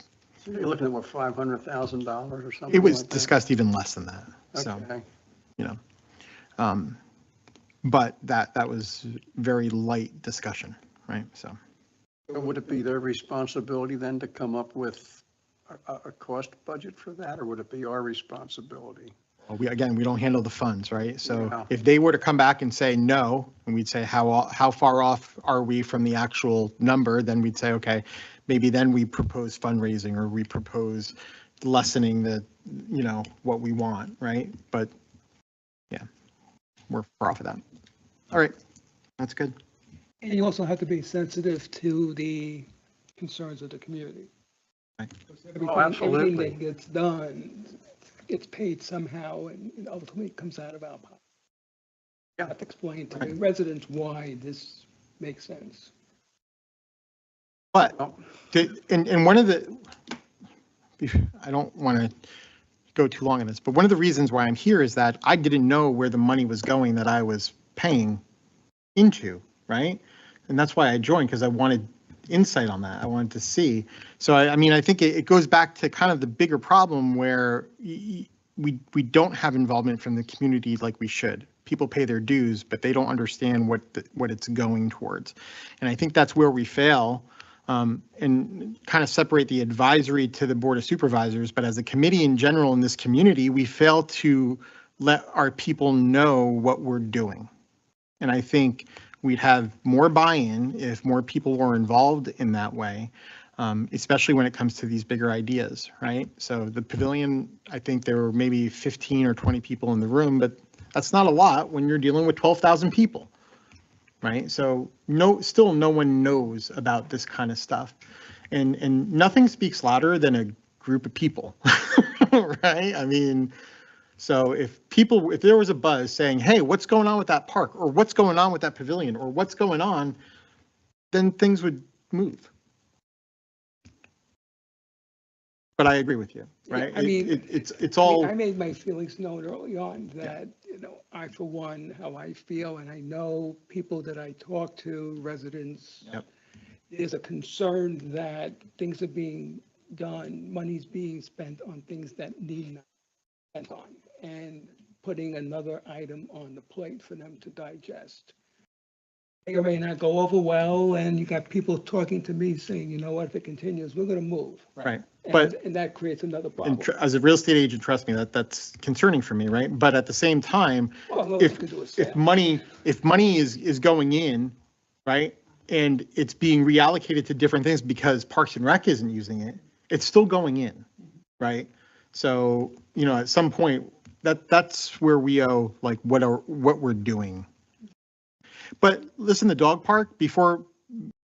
B: So you're looking at what, $500,000 or something?
A: it was
B: like that?
A: discussed even less than that. So,
B: Okay.
A: but that was very light discussion, right? So.
B: So would it be their responsibility then to come up with a cost budget for that, or would it be our responsibility?
A: Well, we don't handle the funds, right? So
B: Yeah.
A: if they were to come back and say no, and we'd say, how far off are we from the actual number? Then we'd say, okay, maybe then we propose fundraising or we propose lessening the, what we want, right? But yeah, we're far off of that. All right, that's good.
C: And you also have to be sensitive to the concerns of the community.
A: Right.
B: Absolutely.
C: Everything that gets done gets paid somehow and ultimately comes out of our pocket. You have to explain to the residents why this makes sense.
A: But, and one of the, I don't want to go too long on this, but one of the reasons why I'm here is that I didn't know where the money was going that I was paying into, right? And that's why I joined, because I wanted insight on that. I wanted to see. So, I mean, I think it goes back to kind of the bigger problem where we don't have involvement from the community like we should. People pay their dues, but they don't understand what it's going towards. And I think that's where we fail, and kind of separate the advisory to the Board of Supervisors. But as a committee in general in this community, we fail to let our people know what we're doing. And I think we'd have more buy-in if more people were involved in that way, especially when it comes to these bigger ideas, right? So the pavilion, I think there were maybe 15 or 20 people in the room, but that's not a lot when you're dealing with 12,000 people, right? So still no one knows about this kind of stuff. And nothing speaks louder than a group of people, right? I mean, so if there was a buzz saying, hey, what's going on with that park, or what's going on with that pavilion, or what's going on, then things would move. But I agree with you, right?
C: Yeah, I mean,
A: it's all.
C: I made my feelings known early on that, I, for one, how I feel, and I know people that I talk to, residents,
A: Yep.
C: there's a concern that things are being done, money's being spent on things that need not be spent on, and putting another item on the plate for them to digest. It may not go over well, and you got people talking to me saying, you know what, if it continues, we're going to move.
A: Right.
C: And that creates another problem.
A: And as a real estate agent, trust me, that's concerning for me, right? But at the same time,
C: Well,
A: if money is going in, right, and it's being reallocated to different things because Parks and Rec isn't using it, it's still going in, right? So, at some point, that's where we owe, like, what we're doing. But listen, the dog park, before,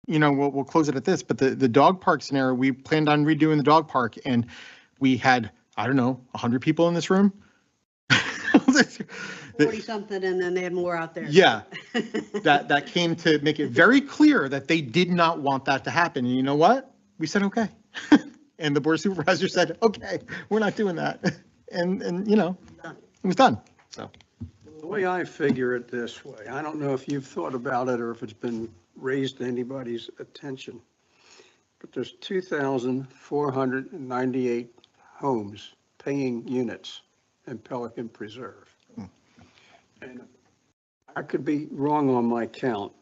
A: we'll close it at this, but the dog park scenario, we planned on redoing the dog park, and we had, I don't know, 100 people in this room.
E: 40 something, and then they had more out there.
A: Yeah, that came to make it very clear that they did not want that to happen. And you know what? We said, okay. And the Board of Supervisors said, okay, we're not doing that. And it was done, so.
B: The way I figure it this way, I don't know if you've thought about it or if it's been raised to anybody's attention, but there's 2,498 homes, paying units in Pelican Preserve. And I could be wrong on my count,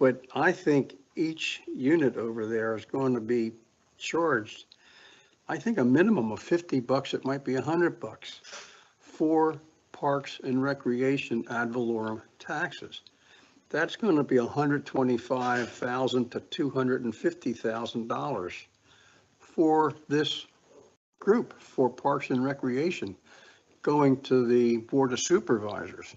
B: but I think each unit over there is going to be charged, I think a minimum of $50, it might be $100 for parks and recreation ad valorem taxes. That's going to be $125,000 to $250,000 for this group for parks and recreation going to the Board of Supervisors.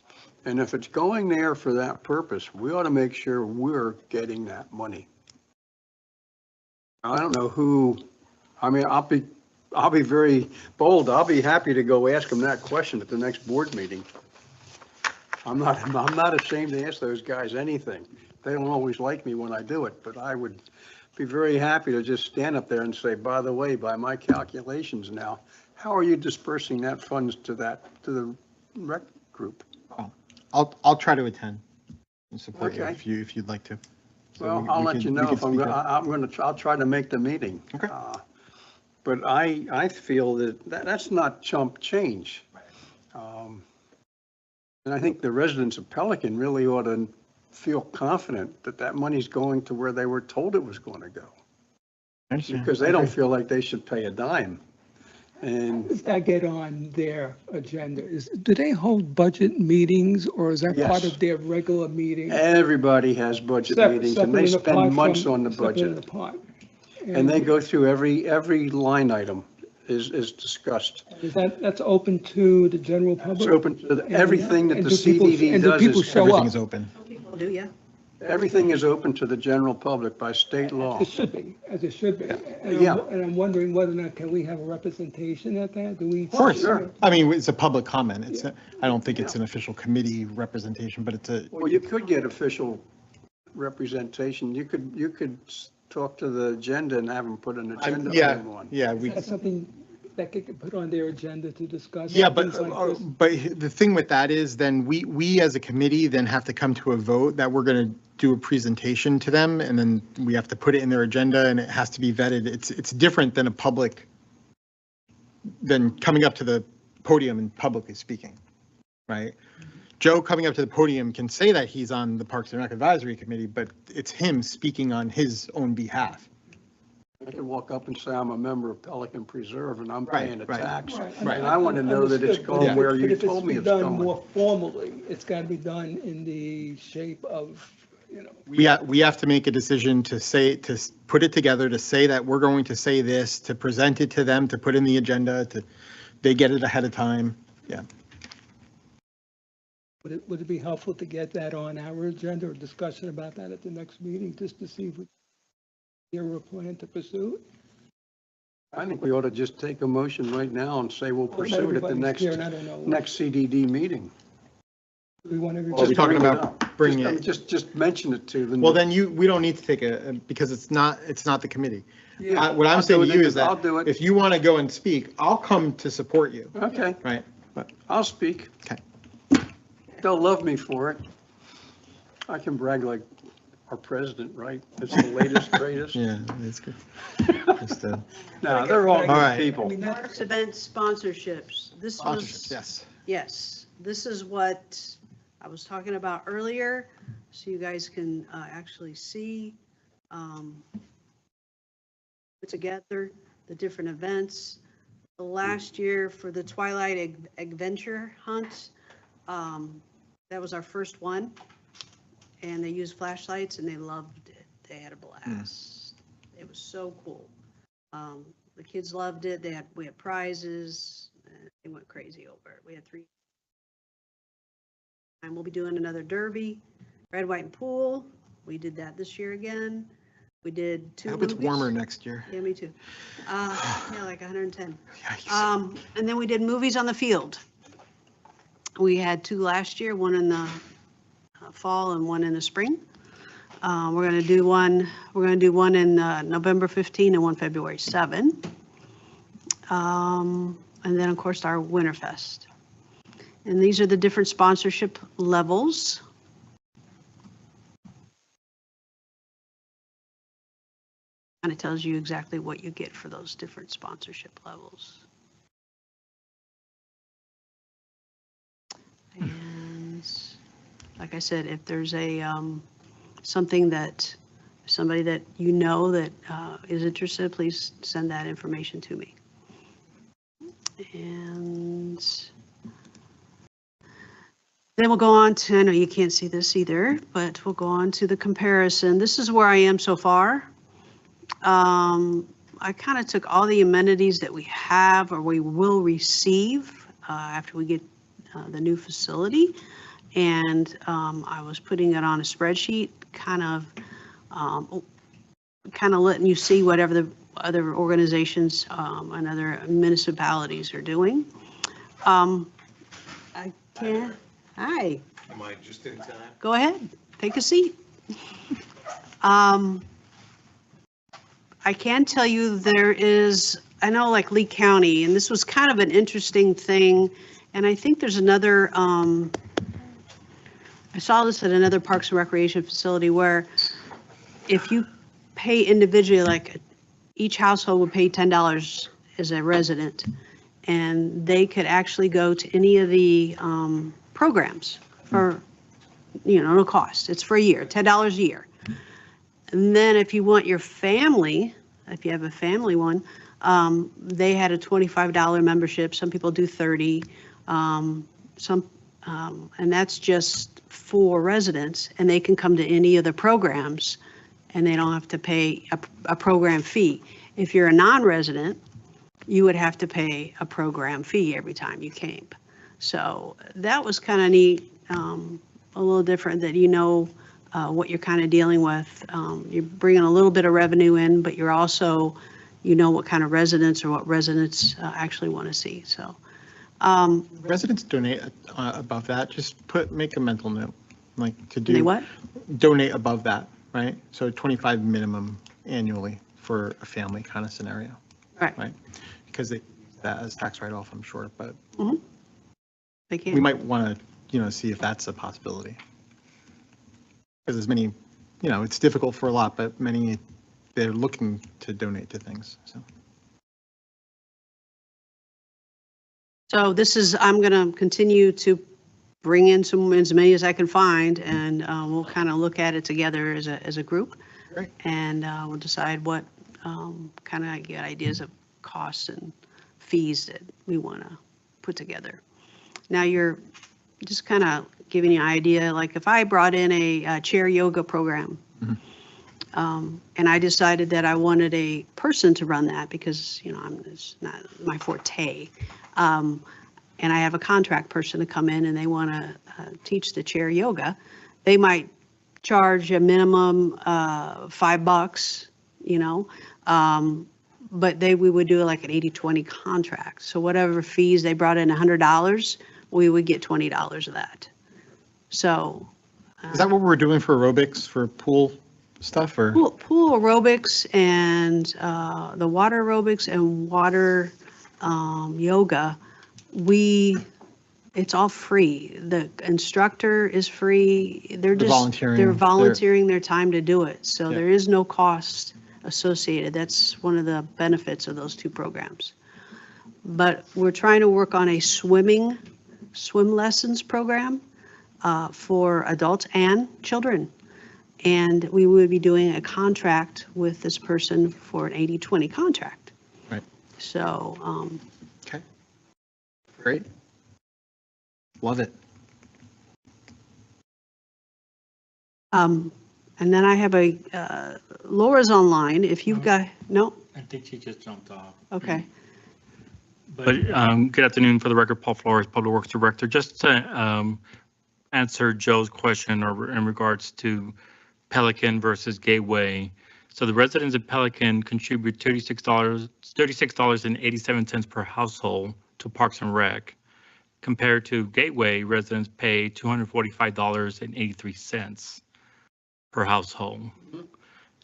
B: And if it's going there for that purpose, we ought to make sure we're getting that money. I don't know who, I mean, I'll be very bold. I'll be happy to go ask them that question at the next board meeting. I'm not ashamed to ask those guys anything. They don't always like me when I do it, but I would be very happy to just stand up there and say, by the way, by my calculations now, how are you dispersing that funds to the rec group?
A: I'll try to attend and support you
B: Okay.
A: if you'd like to. So
B: Well,
A: we
B: I'll let
A: can-
B: you
A: we
B: know
A: can
B: if I'll try to make the meeting.
A: Okay.
B: But I feel that's not chump change. And I think the residents of Pelican really ought to feel confident that that money's going to where they were told it was going to go.
A: I understand.
B: Because they don't feel like they should pay a dime. And
C: Does that get on their agenda? Do they hold budget meetings, or is that part
B: Yes.
C: of their regular meeting?
B: everybody has budget meetings and they spend months on the budget. And they go through every line item is discussed.
C: That's open to the general public?
B: It's open to everything that
C: And
B: the
C: do people-
B: CDD
C: and do
B: does
C: people
B: is,
C: show
A: Everything
C: up?
A: is open.
E: People do, yeah.
B: everything is open to the general public by state law.
C: It should be, as it should be.
B: Yeah.
C: And I'm wondering whether or not, can we have a representation at that? Do we?
A: Of course.
B: Sure.
A: I mean, it's a public comment. I don't think it's an official committee representation, but it's a,
B: Well, you could get official representation. You could talk to the agenda and have them put an agenda item on.
A: yeah, we,
C: That's something that get put on their agenda to discuss.
A: Yeah, but,
C: things like this.
A: but the thing with that is then we as a committee then have to come to a vote that we're going to do a presentation to them, and then we have to put it in their agenda, and it has to be vetted. It's different than than coming up to the podium and publicly speaking, right? Joe coming up to the podium can say that he's on the Parks and Rec Advisory Committee, but it's him speaking on his own behalf.
B: I could walk up and say, I'm a member of Pelican Preserve and I'm
A: Right,
B: paying a
A: right.
B: tax.
A: Right.
B: And I want to know that it's
C: Understood,
B: going
C: but
B: where
C: if
B: you
C: it's
B: told me
C: be
B: it's
C: done
B: going.
C: more formally, it's got to be done in the shape of,
A: We have to make a decision to put it together, to say that we're going to say this, to present it to them, to put in the agenda, they get it ahead of time. Yeah.
C: Would it be helpful to get that on our agenda or discussion about that at the next meeting, just to see if we hear a plan to pursue?
B: I think we ought to just take a motion right now and say we'll pursue it at the
C: Everybody's
B: next
C: here, and I don't know.
B: CDD meeting.
C: We want
A: Are we
C: everybody.
A: talking
B: bring it
A: about
B: up.
A: bringing it?
B: Just mention it to them.
A: Well, then we don't need to take because it's not the committee.
B: Yeah,
A: What I'm
B: I'll
A: saying
B: do
A: to
B: it.
A: you is
B: I'll
A: that
B: do it.
A: if you want to go and speak, I'll come to support you,
B: Okay,
A: right? But,
B: I'll speak.
A: okay.
B: They'll love me for it. I can brag like our president, right? It's the latest, greatest.
A: Yeah, that's good. Just,
B: No, they're all
A: All right.
B: good people.
E: Parks event sponsorships. This was.
A: sponsorships, yes.
E: Yes, this is what I was talking about earlier, so you guys can actually see put together the different events. The last year for the Twilight Adventure Hunt, that was our first one, and they used flashlights and they loved it. They had a blast. It was so cool. The kids loved it. We had prizes. They went crazy over it. We had 3. And we'll be doing another derby, red, white, and pool. We did that this year again. We did 2
A: I hope it's
E: movies.
A: warmer next year.
E: Yeah, me too. Yeah, like 110.
A: Yikes.
E: And then we did movies on the field. We had 2 last year, one in the fall and one in the spring. We're going to do one. We're going to do one in November 15 and one February 7. And then, of course, our Winterfest. And these are the different sponsorship levels. And it tells you exactly what you get for those different sponsorship levels. And like I said, if there's something that somebody that you know that is interested, please send that information to me. And then we'll go on to, I know you can't see this either, but we'll go on to the comparison. This is where I am so far. I kind of took all the amenities that we have or we will receive after we get the new facility, and I was putting it on a spreadsheet, kind of letting you see whatever the other organizations and other municipalities are doing. I can't. Hi.
F: Am I just in time?
E: Go ahead, take a seat. I can tell you there is, I know like Lee County, and this was kind of an interesting thing, and I think there's another, I saw this at another Parks and Recreation facility where if you pay individually, like each household would pay $10 as a resident, and they could actually go to any of the programs for, no cost. It's for a year, $10 a year. And then if you want your family, if you have a family one, they had a $25 membership. Some people do 30. And that's just for residents, and they can come to any of the programs and they don't have to pay a program fee. If you're a non-resident, you would have to pay a program fee every time you came. So that was kind of neat, a little different that what you're kind of dealing with. You're bringing a little bit of revenue in, but you're also, what kind of residents or what residents actually want to see. So
A: Residents donate above that. Just make a mental note, like to do.
E: they what?
A: Donate above that, right? So 25 minimum annually for a family kind of scenario.
E: Right.
A: Right. Because they that as tax write-off, I'm sure, but
E: They can.
A: we might want to, see if that's a possibility. Because there's many, it's difficult for a lot, but many, they're looking to donate to things, so.
E: So I'm going to continue to bring in as many as I can find, and we'll kind of look at it together as a group.
A: Great.
E: And we'll decide what kind of get ideas of costs and fees that we want to put together. Now you're just kind of giving you an idea, like if I brought in a chair yoga program, and I decided that I wanted a person to run that because, it's not my forte. And I have a contract person to come in and they want to teach the chair yoga. They might charge a minimum $5, but we would do like an 80-20 contract. So whatever fees they brought in $100, we would get $20 of that. So.
A: Is that what we're doing for aerobics, for pool stuff, or?
E: Pool aerobics and the water aerobics and water yoga, it's all free. The instructor is free. They're volunteering their time to do it. So there is no cost associated. That's one of the benefits of those two programs. But we're trying to work on a swim lessons program for adults and children. And we would be doing a contract with this person for an 80-20 contract.
A: Right.
E: So.
A: Okay. Great. Love it.
E: And then I have Laura's online. If you've got, no?
D: I think she just jumped off.
E: Okay.
D: But good afternoon. For the record, Paul Flores, Public Works Director. Just to answer Joe's question in regards to Pelican versus Gateway. So the residents of Pelican contribute $36.87 per household to Parks and Rec. Compared to Gateway, residents pay $245.83 per household. Mm-hmm.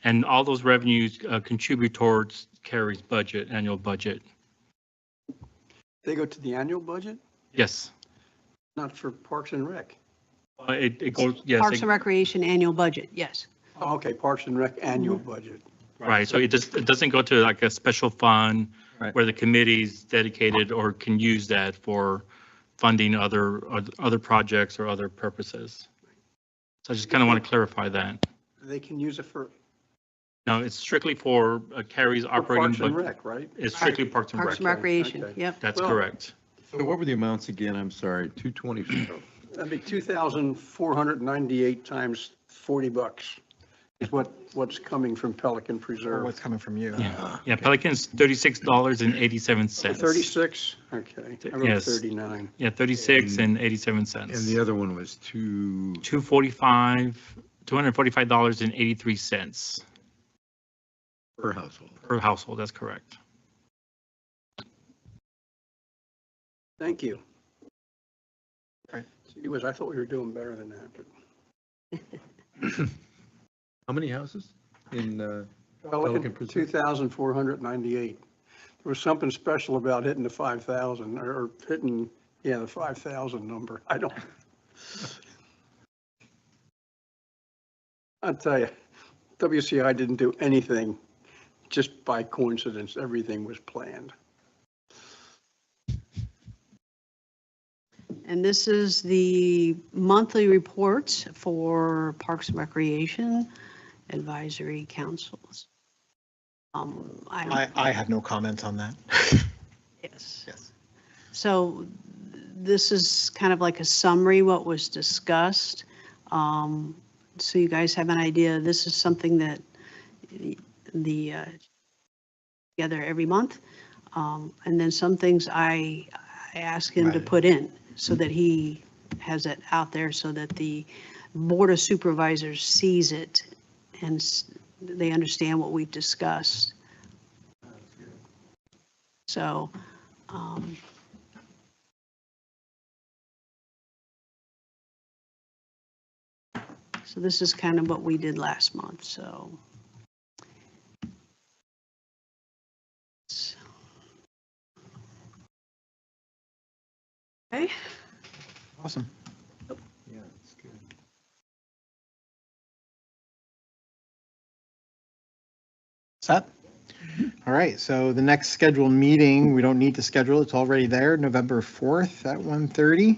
D: And all those revenues contribute towards Carrie's budget, annual budget.
B: They go to the annual budget?
D: Yes.
B: Not for Parks and Rec?
D: It goes, yes.
E: Parks and Recreation annual budget, yes.
B: Oh, okay, Parks and Rec annual budget.
D: Right, so it doesn't go to like a special fund where the committee's dedicated or can use that for funding other projects or other purposes. So I just kind of want to clarify that.
B: They can use it for?
D: No, it's strictly for Carrie's operating budget.
B: Parks and Rec, right?
D: It's strictly Parks and Rec.
E: Parks and Recreation,
B: okay.
E: Yep.
D: That's correct.
F: So what were the amounts again? I'm sorry, 220.
B: That'd be 2,498 times $40 is what's coming from Pelican
A: Or
B: Preserve.
A: what's coming from you?
D: Yeah, Pelican's $36.87.
B: 36? Okay, I wrote
D: Yes.
B: 39.
D: Yeah, 36 and 87 cents.
F: And the other one was
D: $245.83
F: per household.
D: per household. That's correct.
B: Thank you.
A: Right.
B: See, I thought we were doing better than that, but.
F: How many houses in
B: Pelican
F: Preserve?
B: 2,498. There was something special about hitting the 5,000 or hitting, the 5,000 number. I'll tell you, WCI didn't do anything just by coincidence. Everything was planned.
E: And this is the monthly report for Parks and Recreation Advisory Councils.
A: I have no comment on that.
E: Yes.
A: Yes.
E: So this is kind of like a summary, what was discussed. So you guys have an idea. This is something that together every month. And then some things I ask him to put in so that he has it out there so that the Board of Supervisors sees it and they understand what we've discussed. So, so this is kind of what we did last month, so. Okay.
A: Awesome.
F: Yeah, it's good.
A: Set? All right, so the next scheduled meeting, we don't need to schedule, it's already there, November 4th at 1:30.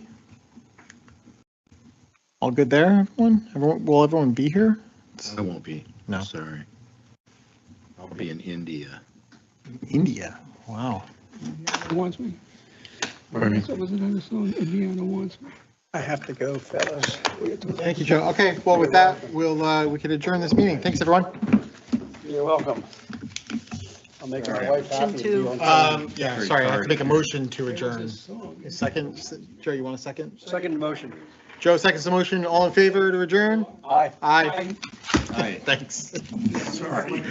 A: All good there, everyone? Will everyone be here?
F: I won't be.
A: No.
F: Sorry. I'll be in India.
A: India, wow.
C: Wants me. So was it on the song, Indiana wants me?
B: I have to go, fellas.
A: Thank you, Joe. Okay, well, with that, we can adjourn this meeting. Thanks, everyone.
B: You're welcome. I'll make my wife happy.
E: Motion to-
A: Yeah,
F: Very
A: sorry, I have to make a
F: hard.
A: motion to adjourn. A second, Joe, you want a second?
B: Second motion.
A: Joe, seconds the motion. All in favor to adjourn?
B: Aye.
A: Aye.
F: Hi.
A: Thanks.
B: Sorry.